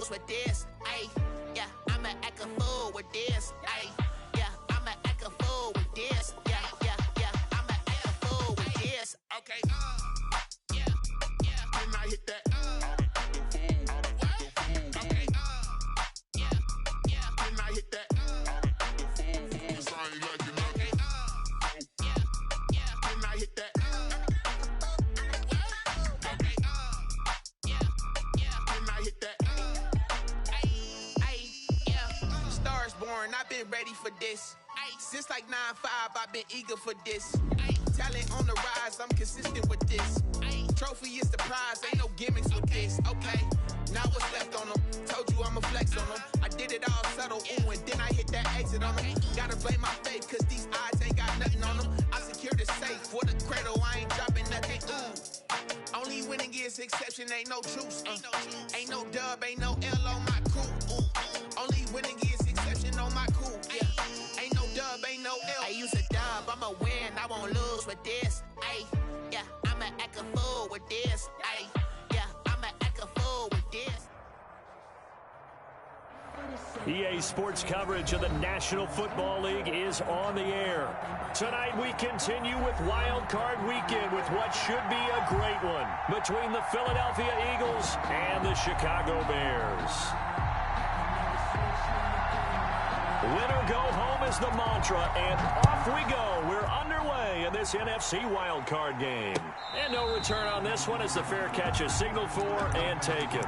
lose with this. Ay, yeah, I'ma act a fool with this. Ay, yeah, I'ma act a fool with this. Yeah, yeah, yeah, I'ma act a fool with this. Okay, yeah, yeah. When I hit that, okay, yeah, yeah. When I hit that, when I hit that. I've been ready for this. Since like 9-5, I've been eager for this. Talent on the rise, I'm consistent with this. Trophy is the prize, ain't no gimmicks with this. Okay, now what's left on them? Told you I'ma flex on them. I did it all subtle, ooh, and then I hit that exit on them. Gotta blame my faith, cause these eyes ain't got nothing on them. I secured the safe for the cradle, I ain't dropping nothing, ooh. Only winning is exception, ain't no truce. Ain't no dub, ain't no L on my crew. Only winning is exception on my crew. Yeah. Ain't no dub, ain't no L. I use a dub, I'ma win, I won't lose with this. Ay, yeah, I'ma act a fool with this. Ay, yeah, I'ma act a fool with this. EA Sports coverage of the National Football League is on the air. Tonight we continue with Wild Card Weekend with what should be a great one between the Philadelphia Eagles and the Chicago Bears. Winner go home is the mantra, and off we go. We're underway in this NFC wildcard game. And no return on this one as the fair catch is signaled for and taken.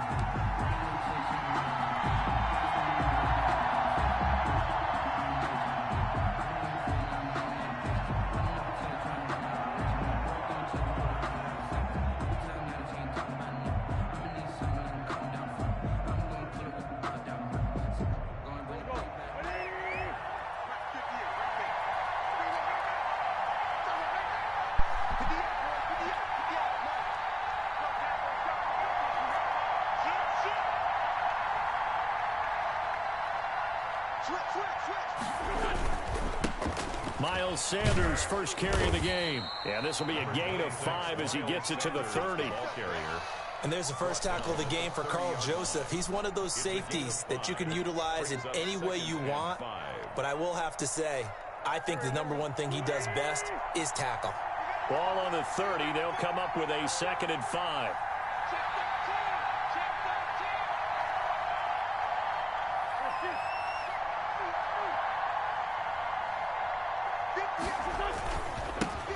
Miles Sanders first carry of the game. And this will be a gain of 5 as he gets it to the 30. And there's the first tackle of the game for Carl Joseph. He's one of those safeties that you can utilize in any way you want. But I will have to say, I think the number one thing he does best is tackle. Ball on the 30. They'll come up with a 2nd and 5.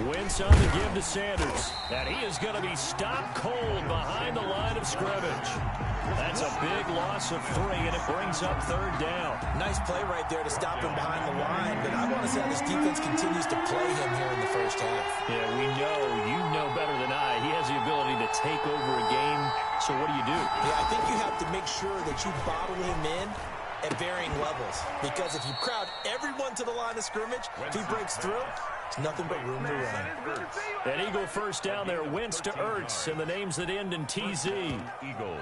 Wentz on the give to Sanders. And he is going to be stopped cold behind the line of scrimmage. That's a big loss of 3, and it brings up 3rd down. Nice play right there to stop him behind the line, but I want to see how this defense continues to play him here in the first half. Yeah, you know better than I. He has the ability to take over a game, so what do you do? Yeah, I think you have to make sure that you bottle him in at varying levels, because if you crowd everyone to the line of scrimmage, if he breaks through, it's nothing but room to run. An Eagle first down there, Wentz to Ertz, and the names that end in TZ. Eagles.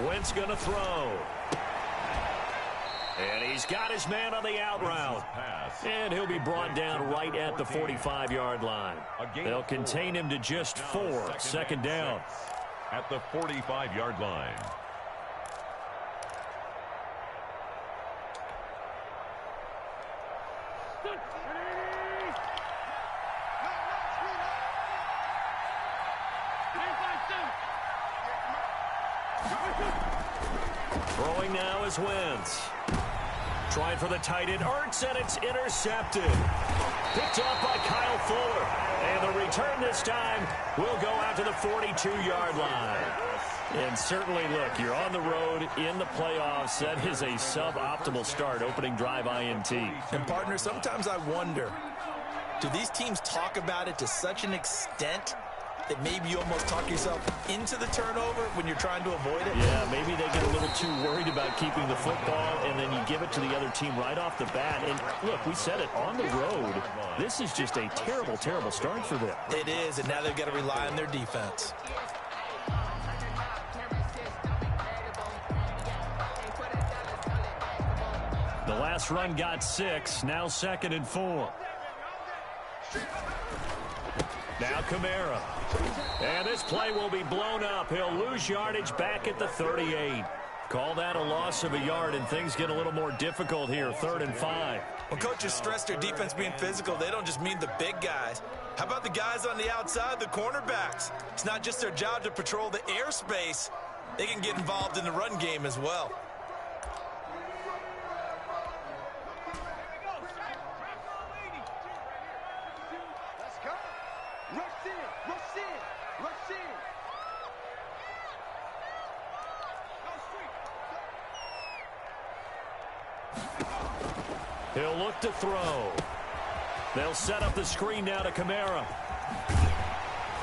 Wentz going to throw. And he's got his man on the out route. And he'll be brought down right at the 45-yard line. They'll contain him to just 4. 2nd down. At the 45-yard line. Throwing now is Wentz. Trying for the tight end, Ertz, and it's intercepted. Picked off by Kyle Fuller. And the return this time will go out to the 42-yard line. And certainly, look, you're on the road in the playoffs. That is a suboptimal start, opening drive INT. And, partner, sometimes I wonder, do these teams talk about it to such an extent that maybe you almost talk yourself into the turnover when you're trying to avoid it? Yeah, maybe they get a little too worried about keeping the football, and then you give it to the other team right off the bat. And, look, we said it, on the road, this is just a terrible, terrible start for them. It is, and now they've got to rely on their defense. The last run got 6. Now 2nd and 4. Now Kamara. And this play will be blown up. He'll lose yardage back at the 38. Call that a loss of a yard, and things get a little more difficult here. 3rd and 5. When coaches stress their defense being physical, they don't just mean the big guys. How about the guys on the outside, the cornerbacks? It's not just their job to patrol the airspace. They can get involved in the run game as well. He'll look to throw. They'll set up the screen now to Kamara.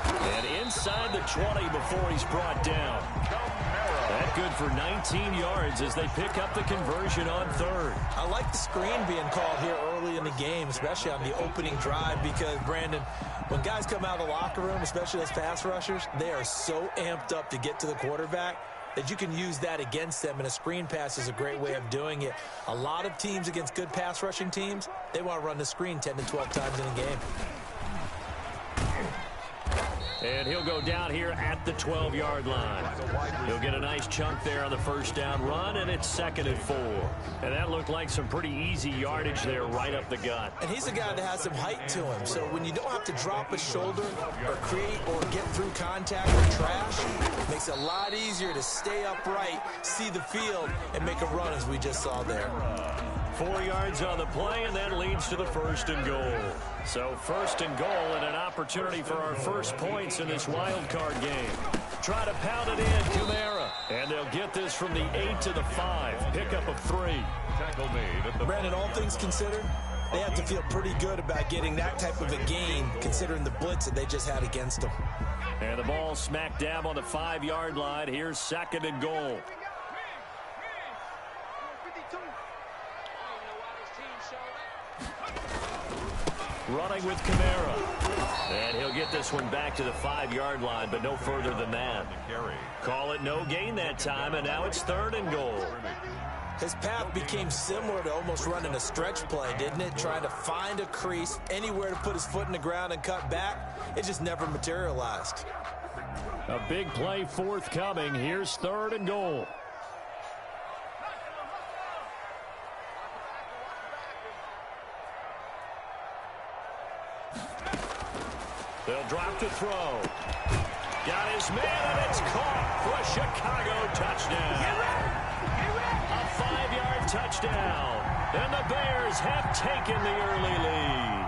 And inside the 20 before he's brought down. That good for 19 yards as they pick up the conversion on 3rd. I like the screen being called here early in the game, especially on the opening drive, because, Brandon, when guys come out of the locker room, especially as pass rushers, they are so amped up to get to the quarterback that you can use that against them, and a screen pass is a great way of doing it. A lot of teams against good pass rushing teams, they want to run the screen 10 to 12 times in a game. And he'll go down here at the 12-yard line. He'll get a nice chunk there on the first down run, and it's 2nd and 4. And that looked like some pretty easy yardage there right up the gut. And he's a guy that has some height to him, so when you don't have to drop a shoulder or create or get through contact or trash, it makes it a lot easier to stay upright, see the field, and make a run as we just saw there. 4 yards on the play, and that leads to the 1st and goal. So 1st and goal and an opportunity for our first points in this wild card game. Try to pound it in, Kamara. And they'll get this from the 8 to the 5. Pickup of 3. Tackle made at the Brandon, all things considered, they have to feel pretty good about getting that type of a gain, considering the blitz that they just had against them. And the ball smack dab on the 5-yard line. Here's 2nd and goal. Running with Kamara. And he'll get this one back to the 5-yard line, but no further than that. Call it no gain that time, and now it's 3rd and goal. His path became similar to almost running a stretch play, didn't it? Trying to find a crease, anywhere to put his foot in the ground and cut back. It just never materialized. A big play forthcoming. Here's 3rd and goal. They'll drop to throw. Got his man, and it's caught for a Chicago touchdown. A 5-yard touchdown. And the Bears have taken the early lead.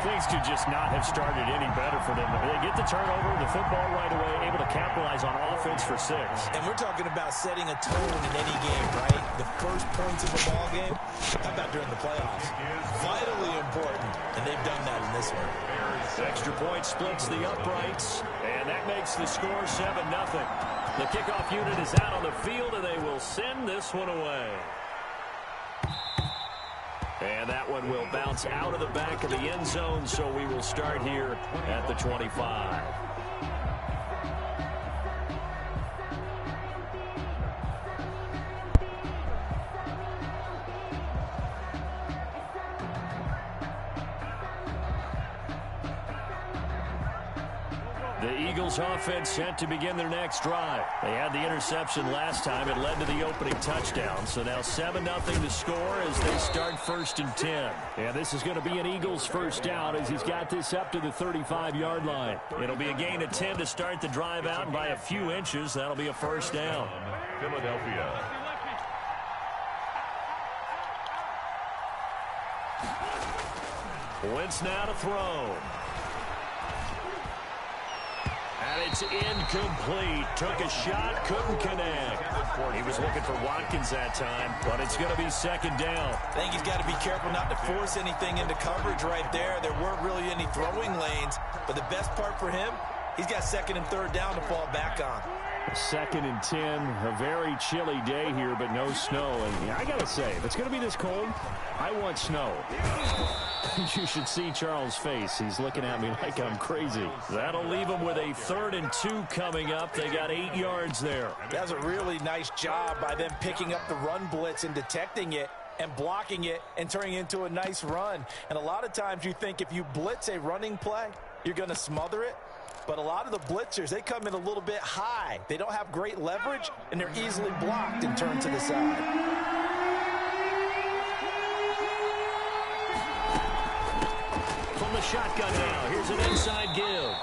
Things could just not have started any better for them. They get the turnover, the football right away, able to capitalize on offense for 6. And we're talking about setting a tone in any game, right? The first points of the ball game, how about during the playoffs? Vitally important, and they've done that in this one. Extra point splits the uprights, and that makes the score 7-0. The kickoff unit is out on the field, and they will send this one away. And that one will bounce out of the back of the end zone, so we will start here at the 25. The Eagles offense set to begin their next drive. They had the interception last time. It led to the opening touchdown. So now 7-0 to score as they start 1st and 10. And this is going to be an Eagles first down as he's got this up to the 35-yard line. It'll be a gain of 10 to start the drive out, and by a few inches, that'll be a first down. Philadelphia. Wentz now to throw. And it's incomplete. Took a shot, couldn't connect. He was looking for Watkins that time, but it's going to be 2nd down. I think he's got to be careful not to force anything into coverage right there. There weren't really any throwing lanes, but the best part for him, he's got 2nd and 3rd down to fall back on. 2nd and 10, a very chilly day here, but no snow. And yeah, I got to say, if it's going to be this cold, I want snow. You should see Charles' face. He's looking at me like I'm crazy. That'll leave him with a 3rd and 2 coming up. They got 8 yards there. That was a really nice job by them picking up the run blitz and detecting it. and blocking it and turning it into a nice run. And a lot of times you think if you blitz a running play, you're going to smother it. But a lot of the blitzers, they come in a little bit high. They don't have great leverage, and they're easily blocked and turned to the side. From the shotgun now, here's an inside give.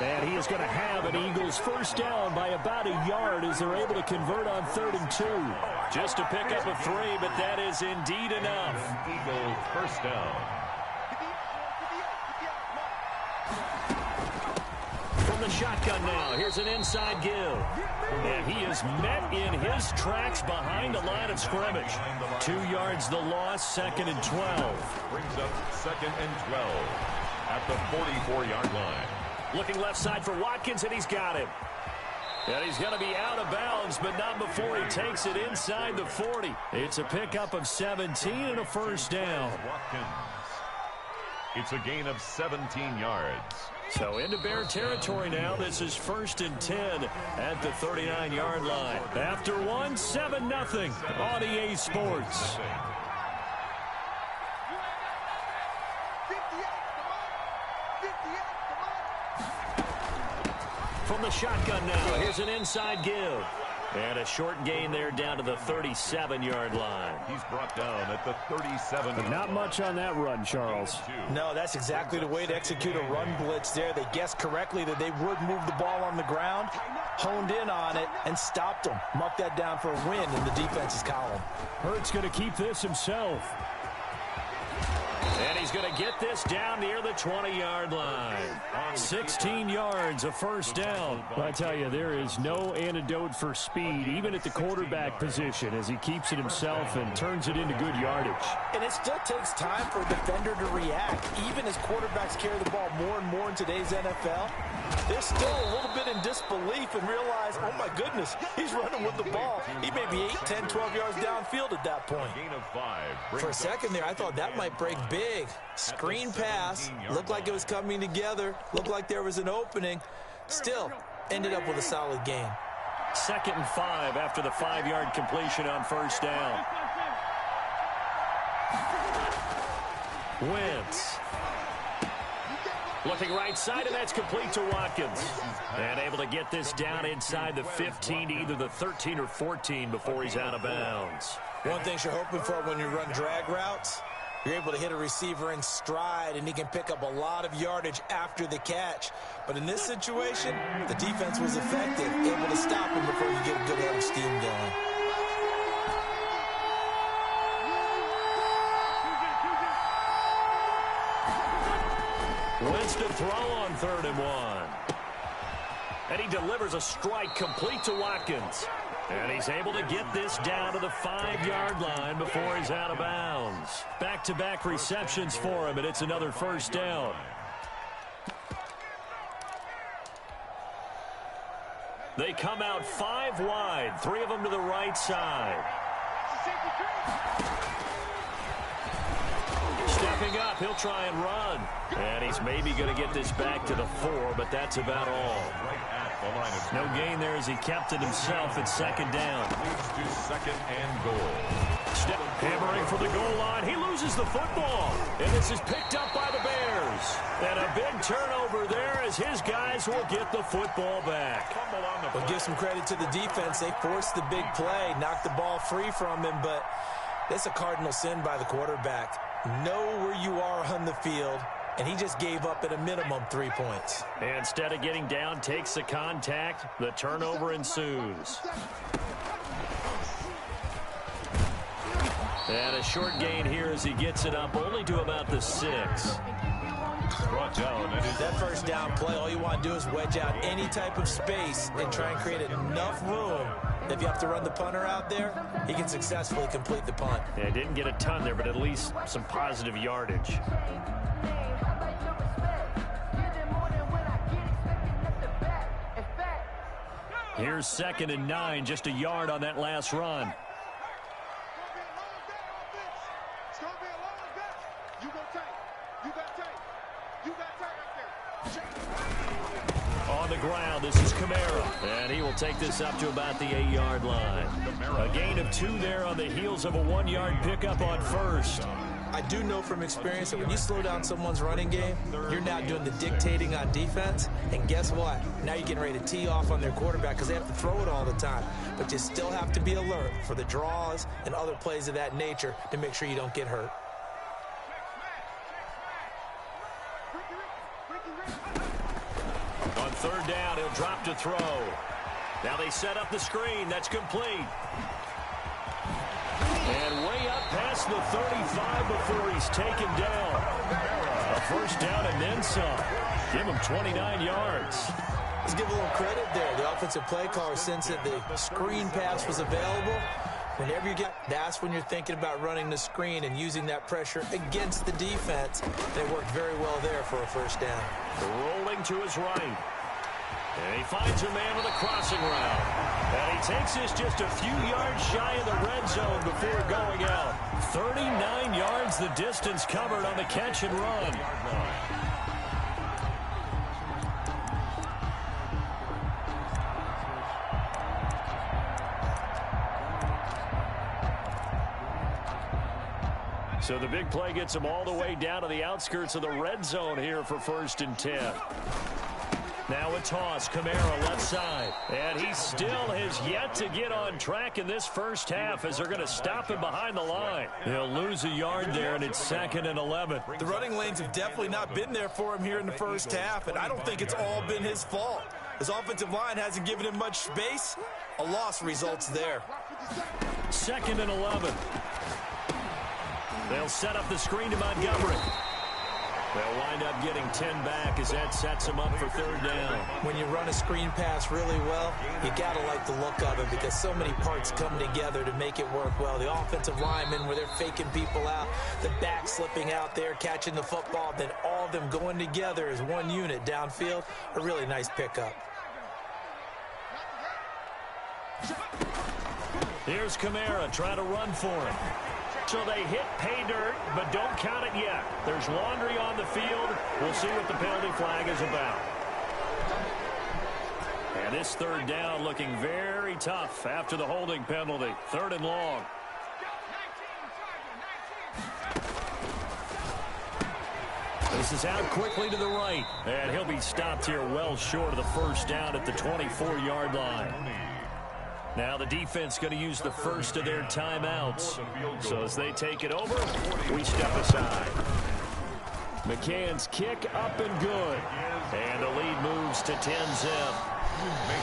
And he is going to have an Eagles first down by about a yard as they're able to convert on 3rd and 2. Just to pick up a 3, but that is indeed enough. Eagles first down. From the shotgun now, here's an inside give. And he is met in his tracks behind the line of scrimmage. 2 yards the loss, 2nd and 12. Brings up 2nd and 12 at the 44-yard line. Looking left side for Watkins, and he's got him. And he's going to be out of bounds, but not before he takes it inside the 40. It's a pickup of 17 and a first down. Watkins. It's a gain of 17 yards. So into Bear territory now. This is 1st and 10 at the 39-yard line. After one, 7-0 on EA Sports. From the shotgun now, here's an inside give. And a short gain there down to the 37-yard line. He's brought down at the 37. But not much on that run, Charles. No, that's exactly the way to execute a run blitz there. They guessed correctly that they would move the ball on the ground, honed in on it, and stopped them. Marked that down for a win in the defense's column. Hurts going to keep this himself. And he's going to get this down near the 20-yard line. 16 yards, a first down. I tell you, there is no antidote for speed, even at the quarterback position, as he keeps it himself and turns it into good yardage. And it still takes time for a defender to react. Even as quarterbacks carry the ball more and more in today's NFL, they're still a little bit in disbelief and realize, oh my goodness, he's running with the ball. He may be 8, 10, 12 yards downfield at that point. Gain of 5. For a second there, I thought that might break big. Screen pass, looked like it was coming together, looked like there was an opening. Still, ended up with a solid gain. 2nd and 5 after the 5-yard completion on first down. Wentz. Looking right side, and that's complete to Watkins. And able to get this down inside the 15 to either the 13 or 14 before he's out of bounds. One thing you're hoping for when you run drag routes, you're able to hit a receiver in stride, and he can pick up a lot of yardage after the catch. But in this situation, the defense was effective, able to stop him before you get a good head of steam going. Wentz to throw on 3rd and 1. And he delivers a strike complete to Watkins. And he's able to get this down to the 5-yard line before he's out of bounds. Back-to-back receptions for him, and it's another first down. They come out 5 wide, 3 of them to the right side. Stepping up, he'll try and run. And he's maybe going to get this back to the 4, but that's about all. No gain there as he kept it himself at 2nd down. Leads to 2nd and goal. Step hammering for the goal line. He loses the football. And this is picked up by the Bears. And a big turnover there as his guys will get the football back. Well, give some credit to the defense. They forced the big play, knocked the ball free from him, but that's a cardinal sin by the quarterback. Know where you are on the field, and he just gave up at a minimum 3 points. And instead of getting down, takes the contact. The turnover ensues. And a short gain here as he gets it up only to about the 6. Brought down. That first down play, all you want to do is wedge out any type of space and try and create enough room. If you have to run the punter out there, he can successfully complete the punt. Yeah, didn't get a ton there, but at least some positive yardage. Here's 2nd and 9, just a yard on that last run. On the ground. This is Kamara, and he will take this up to about the 8-yard line. A gain of 2 there on the heels of a 1-yard pickup on first. I do know from experience that when you slow down someone's running game, you're now doing the dictating on defense. And guess what? Now you're getting ready to tee off on their quarterback because they have to throw it all the time. But you still have to be alert for the draws and other plays of that nature to make sure you don't get hurt. On third down, he'll drop to throw. Now they set up the screen. That's complete. And way up past the 35 before he's taken down. A first down and then some. Give him 29 yards. Let's give a little credit there. The offensive play caller, since that the screen pass was available, whenever you get, that's when you're thinking about running the screen and using that pressure against the defense. They worked very well there for a first down. Rolling to his right. And he finds a man with a crossing route. And he takes this just a few yards shy of the red zone before going out. 39 yards the distance covered on the catch and run. So the big play gets him all the way down to the outskirts of the red zone here for 1st and 10. Now a toss, Kamara left side. And he still has yet to get on track in this first half as they're going to stop him behind the line. He'll lose a yard there, and it's 2nd and 11. The running lanes have definitely not been there for him here in the first half, and I don't think it's all been his fault. His offensive line hasn't given him much space. A loss results there. 2nd and 11. They'll set up the screen to Montgomery. They'll wind up getting 10 back as that sets them up for 3rd down. When you run a screen pass really well, you got to like the look of it because so many parts come together to make it work well. The offensive linemen, where they're faking people out, the back slipping out there, catching the football, then all of them going together as one unit downfield. A really nice pickup. Here's Kamara trying to run for him. So they hit pay dirt, but don't count it yet. There's laundry on the field. We'll see what the penalty flag is about. And this 3rd down looking very tough after the holding penalty. 3rd and long. This is out quickly to the right. And he'll be stopped here well short of the first down at the 24-yard line. Now the defense going to use the first of their timeouts. So as they take it over, we step aside. McCann's kick up and good. And the lead moves to 10-zip.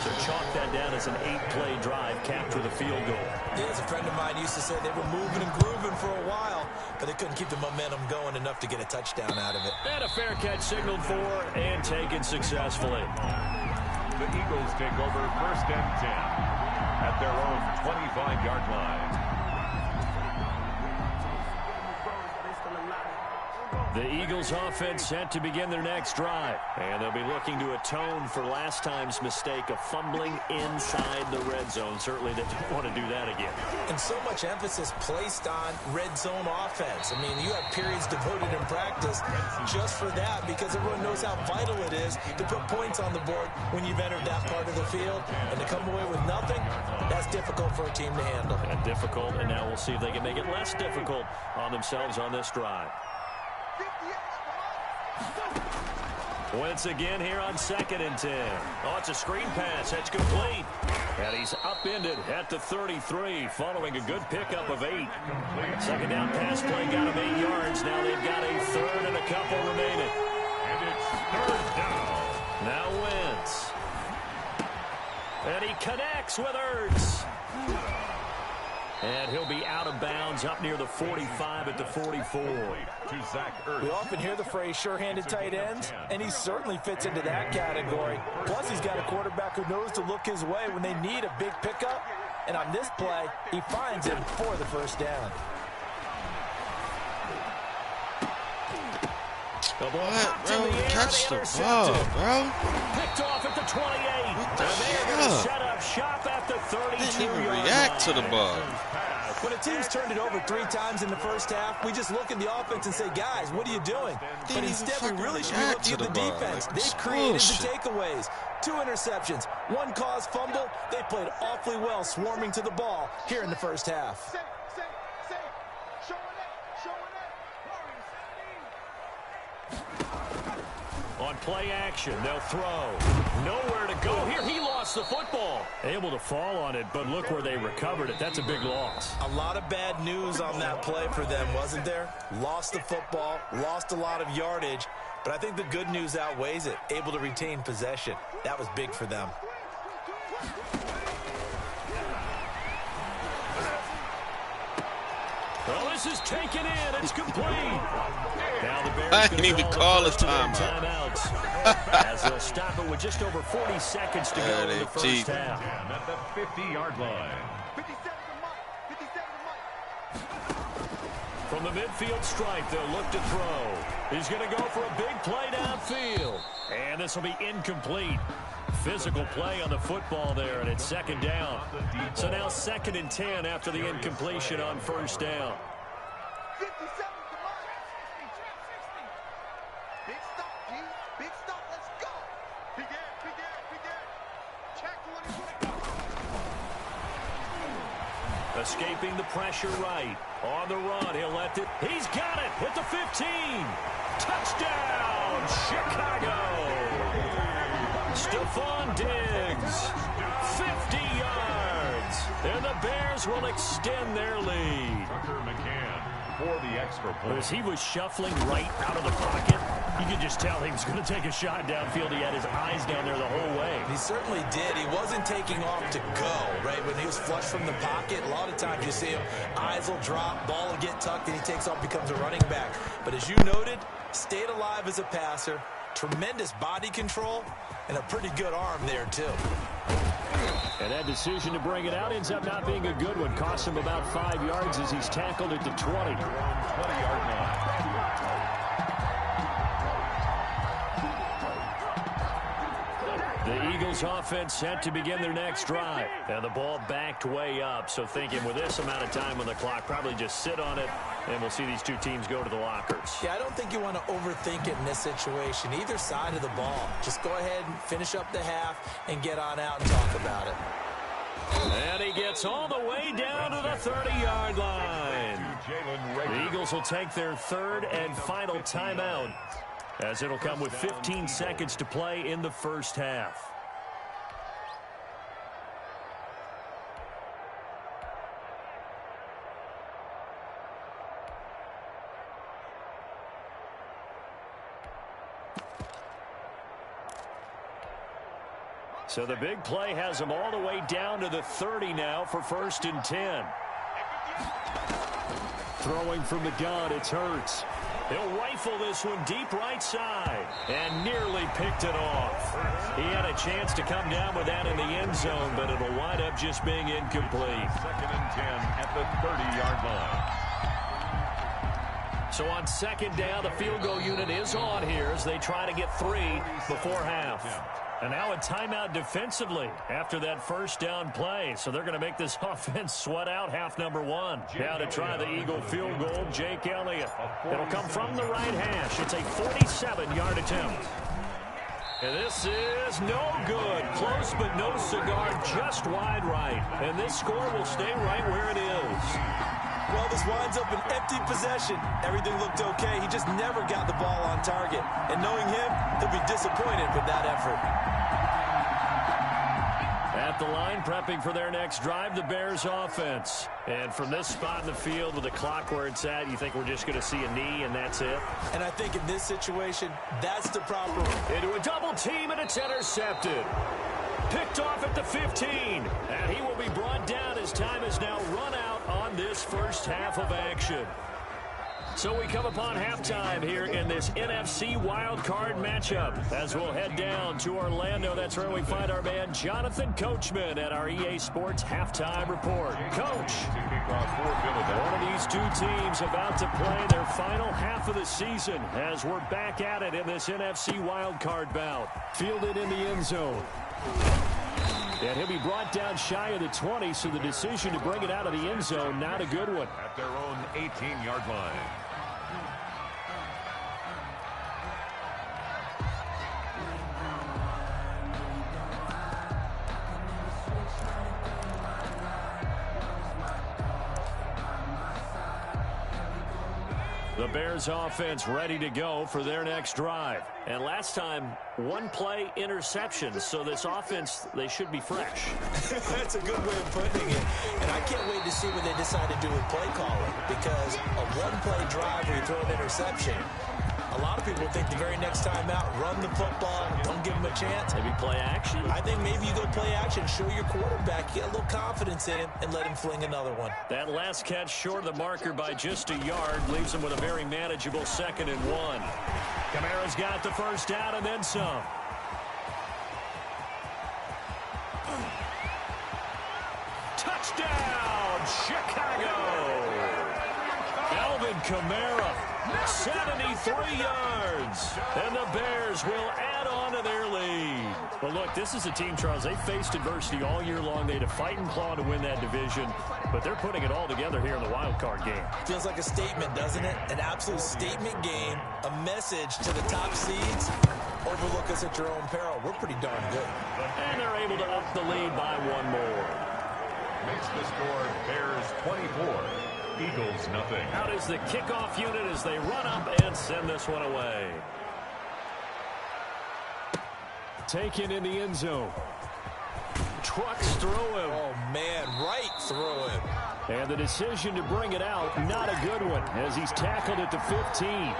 So chalk that down as an 8-play drive, capped with a field goal. Yeah, as a friend of mine used to say, they were moving and grooving for a while, but they couldn't keep the momentum going enough to get a touchdown out of it. And a fair catch signaled for and taken successfully. The Eagles take over 1st and 10 at their own 25-yard line. The Eagles offense set to begin their next drive. And they'll be looking to atone for last time's mistake of fumbling inside the red zone. Certainly they don't want to do that again. And so much emphasis placed on red zone offense. I mean, you have periods devoted in practice just for that because everyone knows how vital it is to put points on the board when you've entered that part of the field. And to come away with nothing, that's difficult for a team to handle. And difficult, and now we'll see if they can make it less difficult on themselves on this drive. Once again here on 2nd and 10. Oh, it's a screen pass. That's complete. And he's upended at the 33 following a good pickup of 8. 2nd down pass play got him 8 yards. Now they've got a 3rd and a couple remaining. And it's 3rd down. Now Wentz. And he connects with Ertz. And he'll be out of bounds up near the 45 at the 44. We often hear the phrase sure-handed tight ends, and he certainly fits into that category. Plus, he's got a quarterback who knows to look his way when they need a big pickup. And on this play, he finds him for the first down. What, bro? Catch the ball, bro. Picked off at the 28. What the and they're going to set up shop at the 32-yard line. Didn't even react to the ball. When a team's turned it over 3 times in the first half, we just look at the offense and say, guys, what are you doing? But instead, we really should be looking at the defense. They created the takeaways. 2 interceptions, 1 caused fumble. They played awfully well swarming to the ball here in the first half. On play action, they'll throw. Nowhere to go here. He lost the football. Able to fall on it, but look where they recovered it. That's a big loss. A lot of bad news on that play for them, wasn't there? Lost the football, lost a lot of yardage, but I think the good news outweighs it. Able to retain possession. That was big for them. Well, this is taken in. It's complete. Now the Bears I didn't even call his timeouts. As they'll stop it with just over 40 seconds to go in the first half. At the 50-yard line. From the midfield stripe, they'll look to throw. He's going to go for a big play downfield. And this will be incomplete. Physical play on the football there, and it's 2nd down. So now 2nd and 10 after the incompletion on 1st down. Escaping the pressure right. On the run, he'll let it. He's got it at the 15. Touchdown, Chicago. Stephon Diggs, 50 yards. And the Bears will extend their lead. Tucker McCann for the extra point. As he was shuffling right out of the pocket, you could just tell he was going to take a shot downfield. He had his eyes down there the whole way. He certainly did. He wasn't taking off to go, right? When he was flush from the pocket, a lot of times you see him, eyes will drop, ball will get tucked, and he takes off, becomes a running back. But as you noted, stayed alive as a passer, tremendous body control, and a pretty good arm there, too. And that decision to bring it out ends up not being a good one. Costs him about 5 yards as he's tackled at the 20. 20-yard line. The Eagles offense set to begin their next drive. And the ball backed way up. So thinking with this amount of time on the clock, probably just sit on it, and we'll see these 2 teams go to the lockers. Yeah, I don't think you want to overthink it in this situation. Either side of the ball. Just go ahead and finish up the half and get on out and talk about it. And he gets all the way down to the 30-yard line. The Eagles will take their 3rd and final timeout, as it'll come with 15 seconds to play in the first half. So the big play has them all the way down to the 30 now for 1st and 10. Throwing from the gun, it's Hurts. He'll rifle this one deep right side and nearly picked it off. He had a chance to come down with that in the end zone, but it'll wind up just being incomplete. 2nd and 10 at the 30-yard line. So on 2nd down, the field goal unit is on here as they try to get 3 before half. And now a timeout defensively after that 1st down play. So they're going to make this offense sweat out half number 1. Now to try the Eagle field goal, Jake Elliott. It'll come from the right hash. It's a 47-yard attempt. And this is no good. Close but no cigar, just wide right. And this score will stay right where it is. Well, this winds up an empty possession. Everything looked okay. He just never got the ball on target. And knowing him, he'll be disappointed with that effort. At the line, prepping for their next drive, the Bears offense. And from this spot in the field with the clock where it's at, you think we're just going to see a knee and that's it? And I think in this situation, that's the proper one. Into a double team, and it's intercepted. Picked off at the 15. And he will be brought down as time is now run out on this first half of action. So we come upon halftime here in this NFC wildcard matchup as we'll head down to Orlando. That's where we find our man Jonathan Coachman at our EA Sports Halftime Report. Coach, one of these 2 teams about to play their final half of the season as we're back at it in this NFC wildcard bout. Fielded in the end zone. And he'll be brought down shy of the 20, so the decision to bring it out of the end zone, not a good one. At their own 18-yard line. The Bears offense ready to go for their next drive. And last time, one play interception. So this offense, they should be fresh. That's a good way of putting it. And I can't wait to see what they decide to do with play calling. Because a one-play drive where you throw an interception, a lot of people think the very next time out, run the football, don't give them a chance. Maybe play action. I think maybe you go play action, show your quarterback, get a little confidence in him, and let him fling another one. That last catch short of the marker by just a yard leaves him with a very manageable 2nd and 1. Kamara's got the first down and then some. Touchdown, Chicago! Alvin Kamara, 73 yards, and the Bears will add on to their lead. Well, look, this is a team, Charles, they faced adversity all year long. They had to fight and claw to win that division, but they're putting it all together here in the wild card game. Feels like a statement, doesn't it? An absolute statement game, a message to the top seeds. Overlook us at your own peril. We're pretty darn good. And they're able to up the lead by one more. Makes the score Bears 24. Eagles nothing. Out is the kickoff unit as they run up and send this one away. Taken in the end zone. Trucks through him. Oh, man, right through him. And the decision to bring it out, not a good one, as he's tackled at the 15.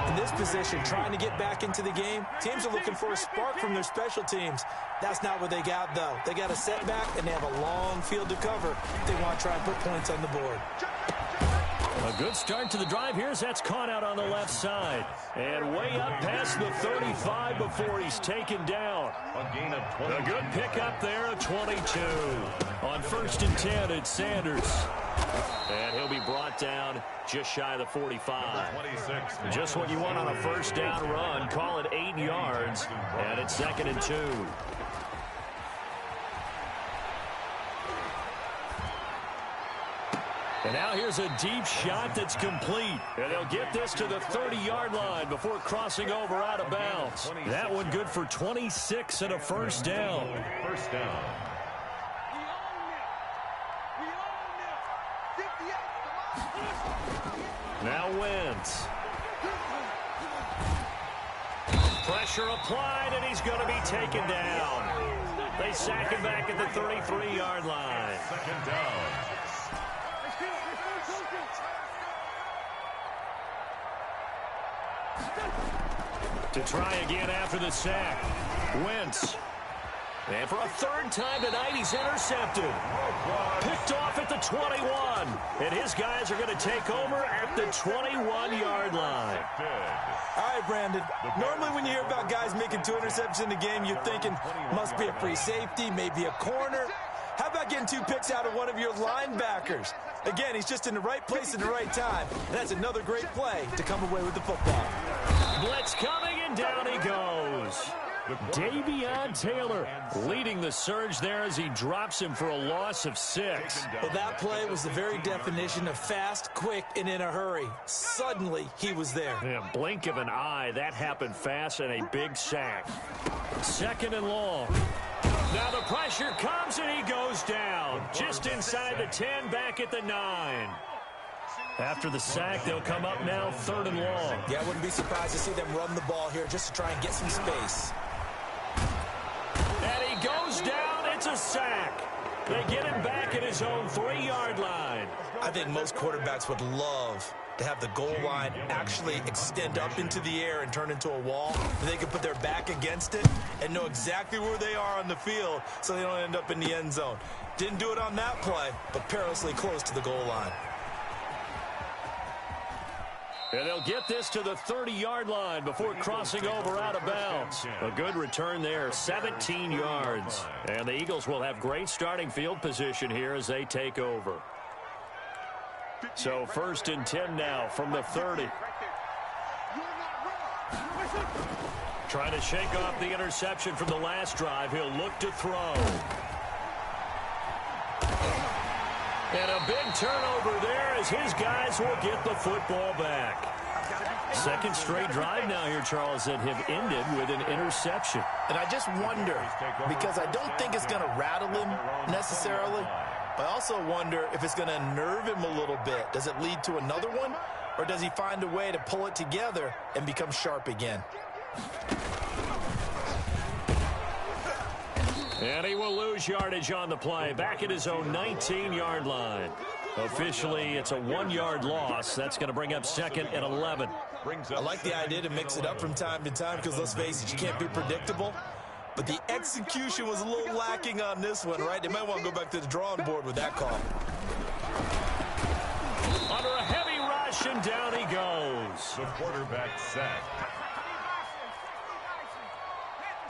In this position, trying to get back into the game, teams are looking for a spark from their special teams. That's not what they got, though. They got a setback, and they have a long field to cover. They want to try and put points on the board. A good start to the drive here as that's caught out on the left side. And way up past the 35 before he's taken down. A gain of 20. A good pickup there of 22. On 1st and 10, it's Sanders. And he'll be brought down just shy of the 45. 26. Just what you want on a first down run. Call it 8 yards. And it's 2nd and 2. And now here's a deep shot that's complete. And they'll get this to the 30-yard line before crossing over out of bounds. That one good for 26 and a first down. First down. Now Wentz. Pressure applied, and he's going to be taken down. They sack him back at the 33-yard line. 2nd down. To try again after the sack. Wentz. And for a 3rd time tonight, he's intercepted. Picked off at the 21. And his guys are going to take over at the 21-yard line. All right, Brandon. Normally when you hear about guys making 2 interceptions in a game, you're thinking, must be a free safety, maybe a corner. How about getting 2 picks out of one of your linebackers? Again, he's just in the right place at the right time. And that's another great play to come away with the football. Blitz coming, and down he goes. Davion Taylor leading the surge there as he drops him for a loss of 6. Well, that play was the very definition of fast, quick, and in a hurry. Suddenly, he was there. Yeah, blink of an eye, that happened fast, and a big sack. 2nd and long. Now the pressure comes, and he goes down. Just inside the 10, back at the 9. After the sack, they'll come up now 3rd and long. Yeah, I wouldn't be surprised to see them run the ball here just to try and get some space. And he goes down. It's a sack. They get him back at his own 3-yard line. I think most quarterbacks would love to have the goal line actually extend up into the air and turn into a wall. And they can put their back against it and know exactly where they are on the field so they don't end up in the end zone. Didn't do it on that play, but perilously close to the goal line. And they'll get this to the 30-yard line before crossing over out of bounds. A good return there, 17 yards. And the Eagles will have great starting field position here as they take over. So 1st and 10 now from the 30. Trying to shake off the interception from the last drive. He'll look to throw. And a big turnover there as his guys will get the football back. Second straight drive now here, Charles, that have ended with an interception. And I just wonder, because I don't think it's going to rattle him necessarily, but I also wonder if it's going to nerve him a little bit. Does it lead to another one, or does he find a way to pull it together and become sharp again? And he will lose yardage on the play, back at his own 19-yard line. Officially, it's a 1-yard loss. That's going to bring up second and 11. I like the idea to mix it up from time to time because, let's face it, you can't be predictable. But the execution was a little lacking on this one, right? They might want to go back to the drawing board with that call. Under a heavy rush, and down he goes. The quarterback sacked.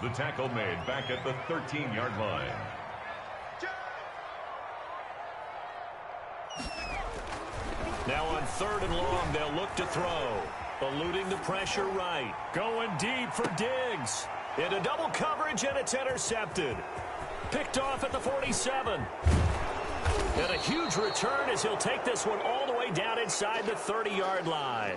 The tackle made back at the 13-yard line. Now on 3rd and long, they'll look to throw. Eluding the pressure right. Going deep for Diggs. Into double coverage, and it's intercepted. Picked off at the 47. And a huge return as he'll take this one all the way down inside the 30-yard line.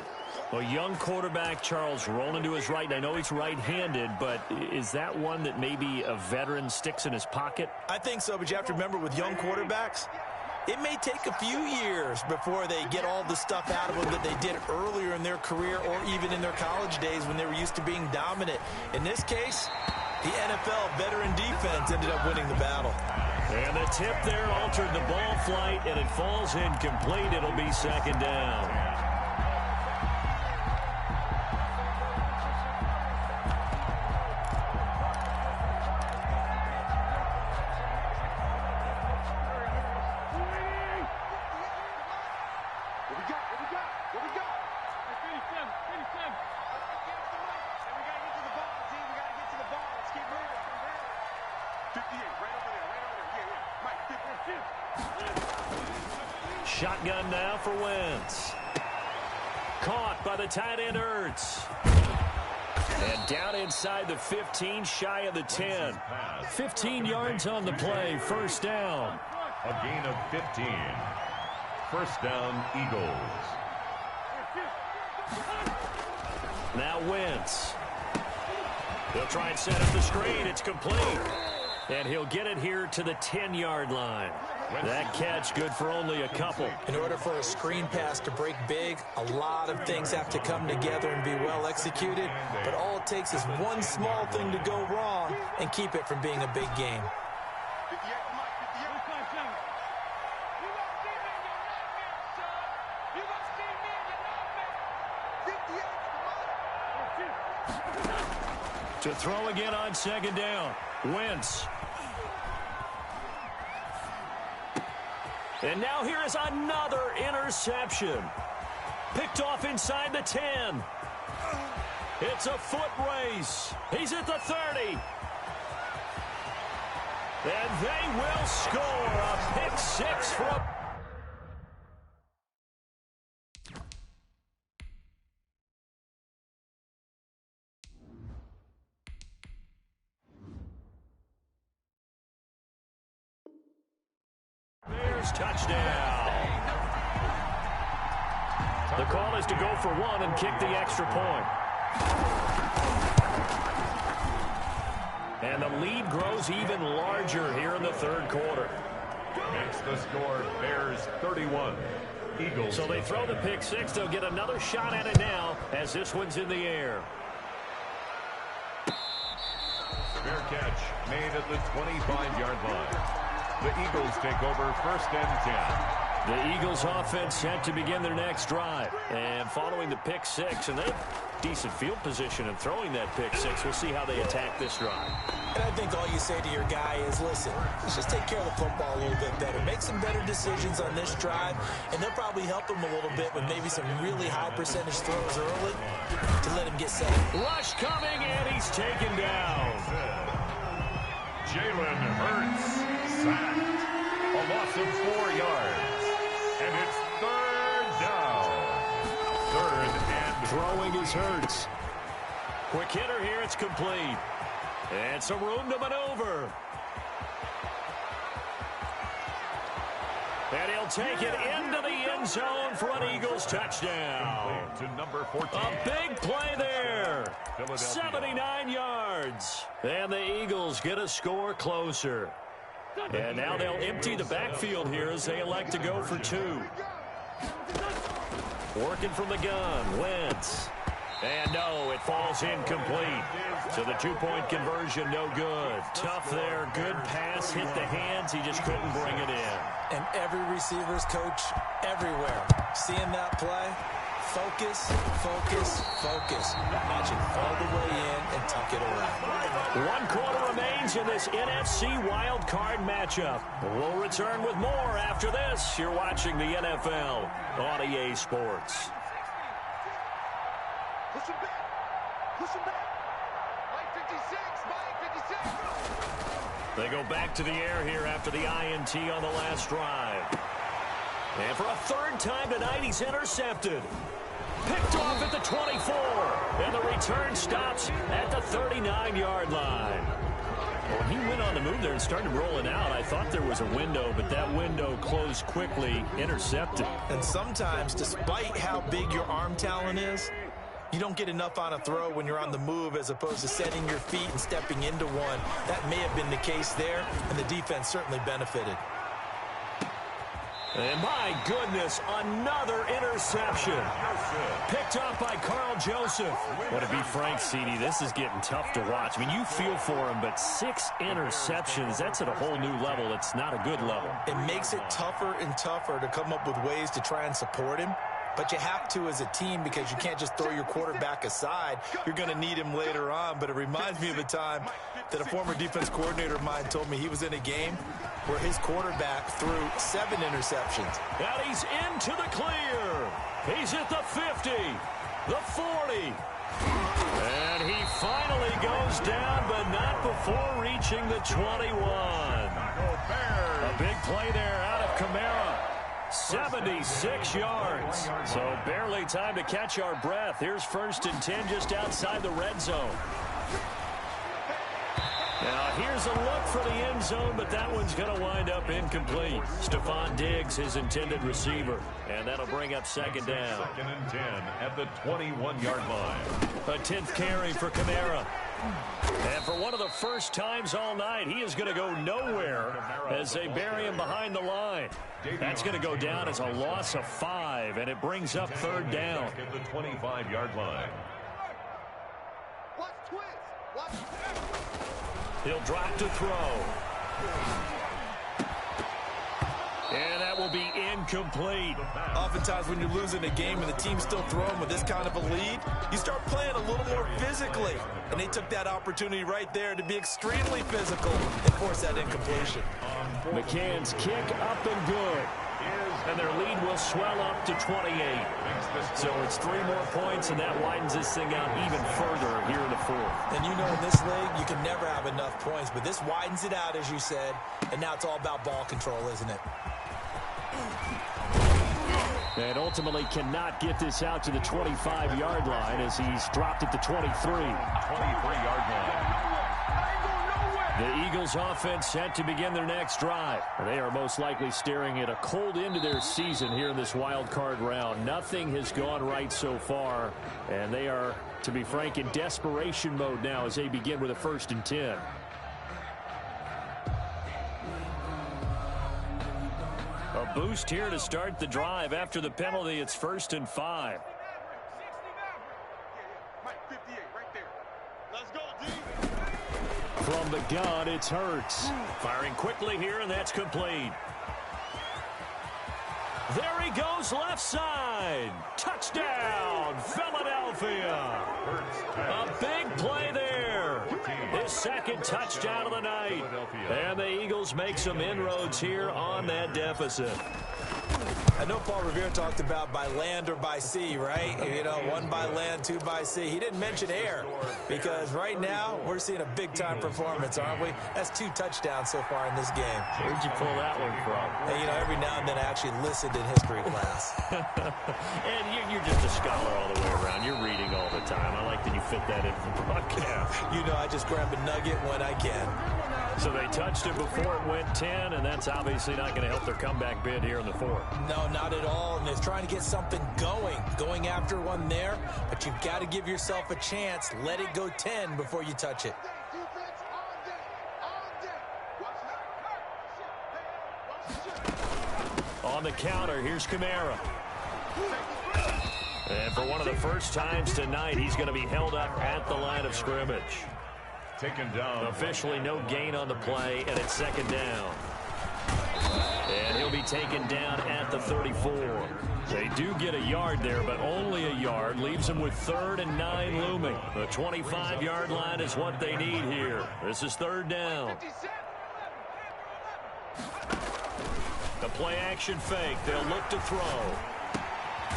A young quarterback, Charles, rolling to his right. And I know he's right-handed, but is that one that maybe a veteran sticks in his pocket? I think so, but you have to remember with young quarterbacks, it may take a few years before they get all the stuff out of them that they did earlier in their career or even in their college days when they were used to being dominant. In this case, the NFL veteran defense ended up winning the battle. And the tip there altered the ball flight, and it falls incomplete. It'll be second down. Shotgun now for Wentz. Caught by the tight end, Ertz. And down inside the 15, shy of the 10. 15 yards on the play, first down. A gain of 15. First down, Eagles. Now Wentz. He'll try and set up the screen. It's complete. And he'll get it here to the 10-yard line. That catch good for only a couple. In order for a screen pass to break big, a lot of things have to come together and be well executed. But all it takes is one small thing to go wrong and keep it from being a big game. To throw again on second down. Wentz. And now here is another interception. Picked off inside the 10. It's a foot race. He's at the 30. And they will score a pick six for a... Touchdown. The call is to go for one and kick the extra point. And the lead grows even larger here in the third quarter. Makes the score Bears 31. Eagles. So they throw the pick six. They'll get another shot at it now as this one's in the air. Fair catch made at the 25-yard line. The Eagles take over first and 10. The Eagles offense set to begin their next drive. And following the pick six, and they have decent field position in throwing that pick six. We'll see how they attack this drive. And I think all you say to your guy is, listen, let's just take care of the football a little bit better. Make some better decisions on this drive, and they'll probably help him a little bit with maybe some really high percentage throws early to let him get set. Rush coming, and he's taken down. Jalen Hurts sacked. A loss of 4 yards. And it's third down. Third and... Throwing is Hurts. Quick hitter here. It's complete. And some room to maneuver. And he'll take it into the end zone for an Eagles touchdown. To number 14. A big play there. 79 yards. And the Eagles get a score closer. And now they'll empty the backfield here as they elect to go for 2. Working from the gun, Wentz. And no, it falls incomplete. So the 2-point conversion, no good. Tough there, good pass, hit the hands. He just couldn't bring it in. And every receiver's coach everywhere. Seeing that play, focus, focus, focus. Match it all the way in and tuck it away. 1 quarter remains in this NFC wild card matchup. We'll return with more after this. You're watching the NFL on EA Sports. Push him back. Push him back. Mike 56. Mike 56. They go back to the air here after the INT on the last drive. And for a 3rd time tonight, he's intercepted. Picked off at the 24. And the return stops at the 39-yard line. When he went on the move there and started rolling out, I thought there was a window, but that window closed quickly, intercepted. And sometimes, despite how big your arm talent is, you don't get enough on a throw when you're on the move as opposed to setting your feet and stepping into one. That may have been the case there, and the defense certainly benefited. And my goodness, another interception. Picked off by Carl Joseph. Well, to be frank, CD, this is getting tough to watch. I mean, you feel for him, but 6 interceptions, that's at a whole new level. It's not a good level. It makes it tougher and tougher to come up with ways to try and support him. But you have to as a team because you can't just throw your quarterback aside. You're going to need him later on. But it reminds me of a time that a former defense coordinator of mine told me he was in a game where his quarterback threw 7 interceptions. And he's into the clear. He's at the 50, the 40. And he finally goes down, but not before reaching the 21. A big play there out of Kamara. 76 yards. So barely time to catch our breath. Here's 1st and 10 just outside the red zone. Now here's a look for the end zone, but that one's going to wind up incomplete. Stephon Diggs, his intended receiver. And that'll bring up 2nd down. 2nd and 10 at the 21-yard line. A 10th carry for Kamara. And for one of the first times all night, he is going to go nowhere as they bury him behind the line. That's going to go down as a loss of 5, and it brings up 3rd down. At the 25-yard line. Watch twist. Watch twist. He'll drop to throw. And that will be incomplete. Oftentimes when you're losing a game and the team's still throwing with this kind of a lead, you start playing a little more physically. And they took that opportunity right there to be extremely physical and force that incompletion. McCann's kick up and good. And their lead will swell up to 28. So it's 3 more points, and that widens this thing out even further here in the 4th. And you know in this league, you can never have enough points, but this widens it out, as you said, and now it's all about ball control, isn't it? And ultimately cannot get this out to the 25-yard line as he's dropped at the 23. 23-yard line. The Eagles offense set to begin their next drive. They are most likely staring at a cold end to their season here in this wild card round. Nothing has gone right so far, and they are, to be frank, in desperation mode now as they begin with a 1st and 10. A boost here to start the drive. After the penalty, it's 1st and 5. From the gun, it's Hurts. Firing quickly here, and that's complete. There he goes, left side. Touchdown, Philadelphia. A big play there. His 2nd touchdown of the night. And the Eagles make some inroads here on that deficit. I know Paul Revere talked about by land or by sea, right? You know, 1 by land, 2 by sea. He didn't mention air because right now we're seeing a big-time performance, aren't we? That's 2 touchdowns so far in this game. Where'd you pull that one from? And, you know, every now and then I actually listened in history class. And you're just a scholar all the way around. You're reading all the time. I like that you fit that in for the broadcast. You know, I just grab a nugget when I can. So they touched it before it went 10, and that's obviously not going to help their comeback bid here in the 4th. No, not at all. And they're trying to get something going after one there. But you've got to give yourself a chance. Let it go 10 before you touch it. On the counter, here's Kamara. And for one of the first times tonight, he's going to be held up at the line of scrimmage. Taken down. Officially no gain on the play, and it's 2nd down. And he'll be taken down at the 34. They do get a yard there, but only a yard. Leaves them with 3rd and 9 looming. The 25-yard line is what they need here. This is 3rd down. The play-action fake. They'll look to throw.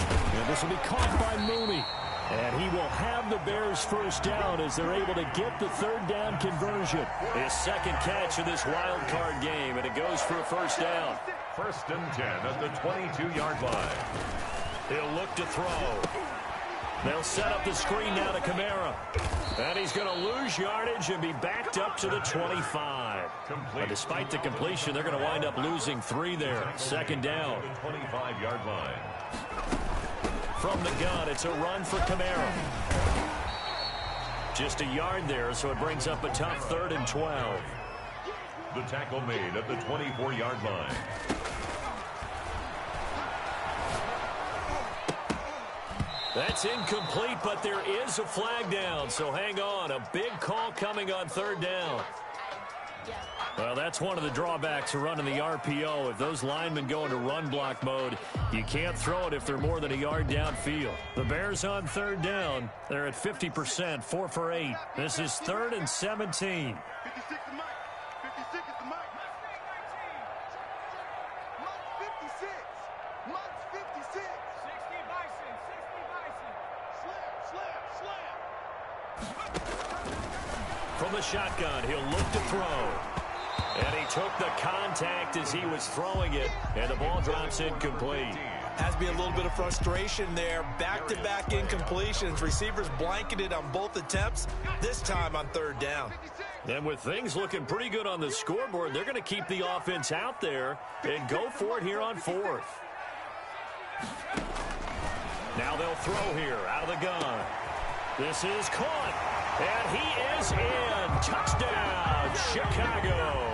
And this will be caught by Mooney. And he will have the Bears' first down as they're able to get the 3rd down conversion. His 2nd catch of this wild card game, and it goes for a first down. 1st and 10 at the 22-yard line. He'll look to throw. They'll set up the screen now to Kamara. And he's going to lose yardage and be backed up to the 25. But despite the completion, they're going to wind up losing 3 there. 2nd down. 25-yard line. From the gun, it's a run for Kamara. Just a yard there, so it brings up a tough 3rd and 12. The tackle made at the 24-yard line. That's incomplete, but there is a flag down, so hang on. A big call coming on 3rd down. Well, that's one of the drawbacks of running the RPO. If those linemen go into run block mode, you can't throw it if they're more than a yard downfield. The Bears on 3rd down. They're at 50%, 4 for 8. This is 3rd and 17. 56 to Mike. 56 is the Mike. Mike 56. Mike's 56. 60 Bison. 60 Bison. Slam. From the shotgun, he'll look to throw. And he took the contact as he was throwing it, and the ball drops incomplete. Has to be a little bit of frustration there. Back-to-back incompletions. Receivers blanketed on both attempts, this time on 3rd down. And with things looking pretty good on the scoreboard, they're going to keep the offense out there and go for it here on 4th. Now they'll throw here out of the gun. This is caught, and he is in. Touchdown, Chicago.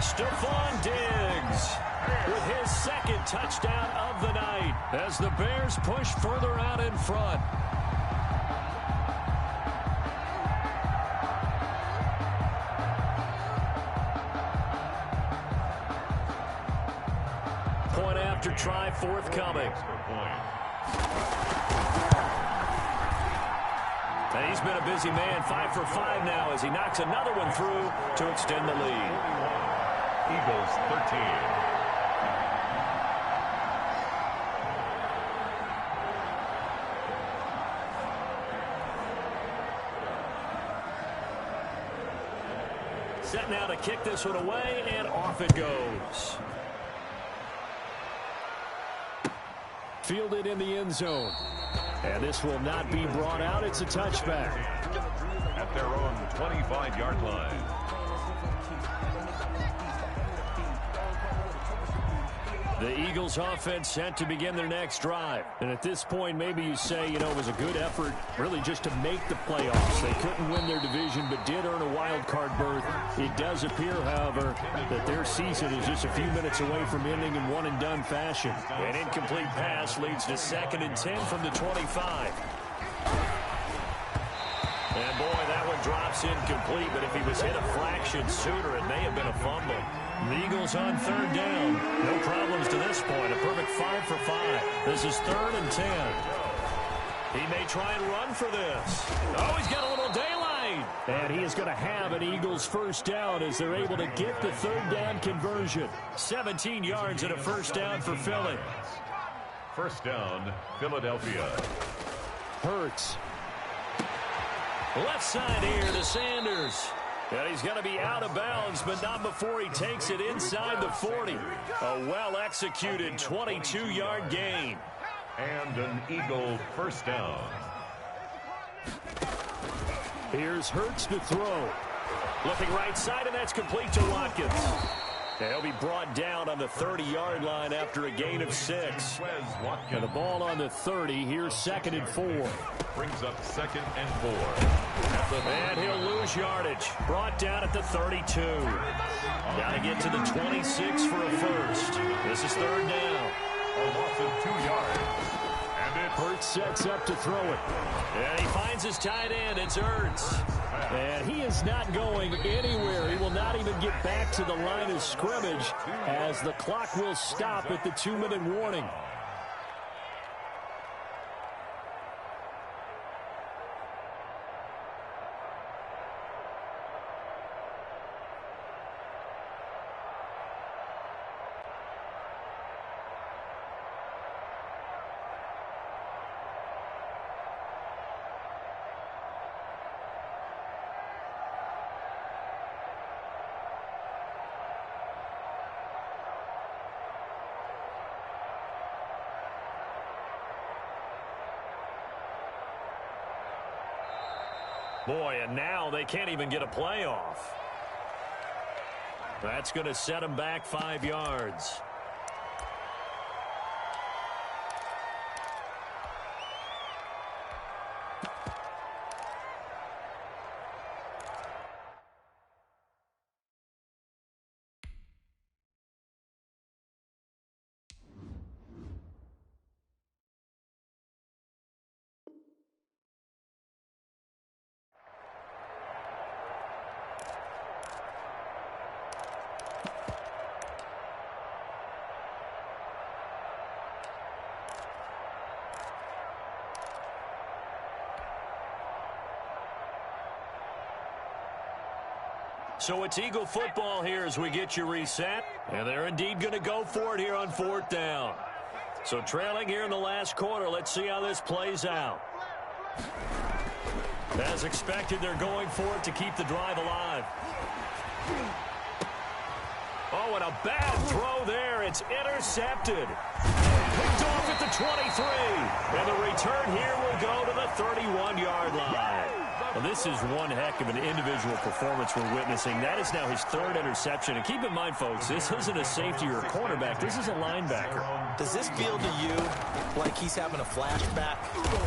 Stephon Diggs with his 2nd touchdown of the night as the Bears push further out in front. Point after try forthcoming. And he's been a busy man, 5 for 5 now as he knocks another one through to extend the lead. Eagles 13. Set now to kick this one away, and off it goes. Fielded in the end zone. And this will not be brought out. It's a touchback. At their own 25-yard line. The Eagles offense set to begin their next drive. And at this point, maybe you say, you know, it was a good effort really just to make the playoffs. They couldn't win their division, but did earn a wild card berth. It does appear, however, that their season is just a few minutes away from ending in one-and-done fashion. An incomplete pass leads to 2nd and 10 from the 25. And boy, that one drops incomplete, but if he was hit a fraction sooner, it may have been a fumble. The Eagles on 3rd down. No problems to this point. A perfect 5 for 5. This is 3rd and 10. He may try and run for this. Oh, he's got a little daylight. gain. And he is going to have an Eagles first down as they're able to get the third down conversion. 17 yards and a first down for Philly. First down, Philadelphia. Hurts. Left side here to Sanders. And he's going to be out of bounds, but not before he takes it inside the 40. A well-executed 22-yard gain. And an Eagle first down. Here's Hurts to throw. Looking right side, and that's complete to Watkins. He'll be brought down on the 30-yard line after a gain of 6. And the ball on the 30. Here's 2nd and 4. Brings up 2nd and 4. And he'll lose yardage. Brought down at the 32. Got to get to the 26 for a first. This is 3rd down. A loss of 2 yards. And Hurts sets up to throw it. And he finds his tight end. It's Ertz. And he is not going anywhere. He will not even get back to the line of scrimmage as the clock will stop at the 2-minute warning. Boy, and now they can't even get a playoff. That's going to set them back 5 yards. So it's Eagle football here as we get you reset. And they're indeed going to go for it here on 4th down. So trailing here in the last quarter. Let's see how this plays out. As expected, they're going for it to keep the drive alive. Oh, and a bad throw there. It's intercepted. Picked off at the 23. And the return here will go to the 31-yard line. Well, this is one heck of an individual performance we're witnessing. That is now his 3rd interception. And keep in mind, folks, this isn't a safety or a cornerback. This is a linebacker. Does this feel to you like he's having a flashback?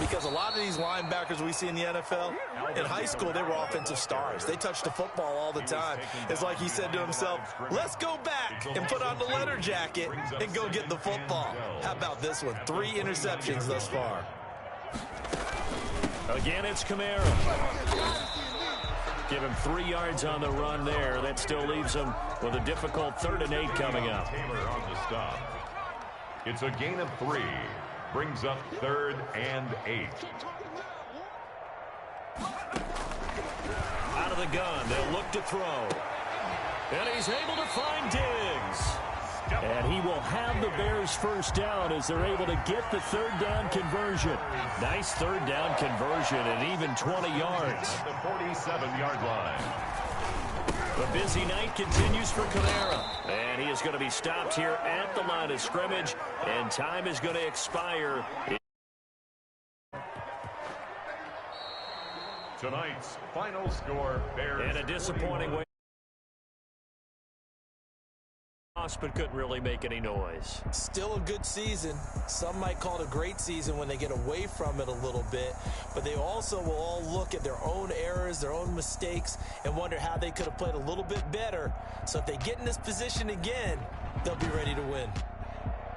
Because a lot of these linebackers we see in the NFL, in high school, they were offensive stars. They touched the football all the time. It's like he said to himself, let's go back and put on the leather jacket and go get the football. How about this one? 3 interceptions thus far. Again, it's Kamara. Give him 3 yards on the run there. That still leaves him with a difficult 3rd and 8 coming up. Taylor on the stop. It's a gain of 3. Brings up 3rd and 8. Out of the gun, they'll look to throw. And he's able to find Diggs. And he will have the Bears first down as they're able to get the 3rd down conversion. Nice 3rd down conversion and even 20 yards. At the 47-yard line. The busy night continues for Kamara. And he is going to be stopped here at the line of scrimmage. And time is going to expire. Tonight's final score, Bears. And a disappointing way. But couldn't really make any noise. Still a good season. Some might call it a great season when they get away from it a little bit, but they also will all look at their own errors, their own mistakes, and wonder how they could have played a little bit better. So if they get in this position again, they'll be ready to win.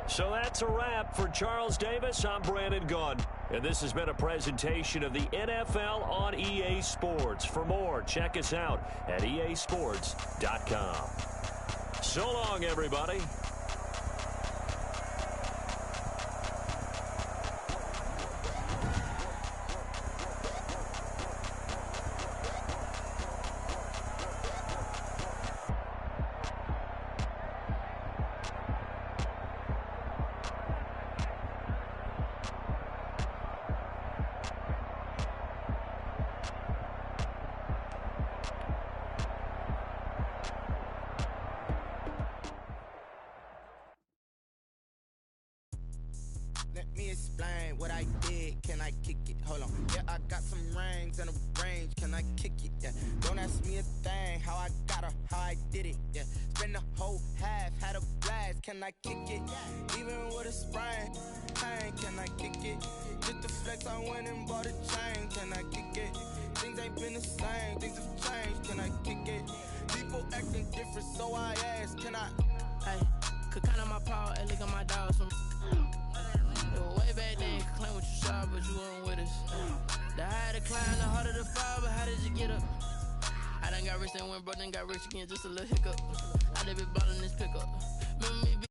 So that's a wrap for Charles Davis. I'm Brandon Gunn, and this has been a presentation of the NFL on EA Sports. For more, check us out at easports.com. So long, everybody. me explain what I did. Can I kick it? Hold on. Yeah, I got some rings and a range. Can I kick it? Yeah. Don't ask me a thing. How I got her, how I did it. Yeah. Spend the whole half, had a blast. Can I kick it? Even with a sprain. Pain, can I kick it? Just the flex, I went and bought a chain. Can I kick it? Things ain't been the same. Things have changed. Can I kick it? People acting different, so I ask. Can I? Hey, could count on my power and look at my dogs from. Way back then, could claim what you saw, but you weren't with us. The higher the climb, the harder the fall, but how did you get up? I done got rich and went broke, then got rich again, just a little hiccup. I done been ballin' this pickup. Remember me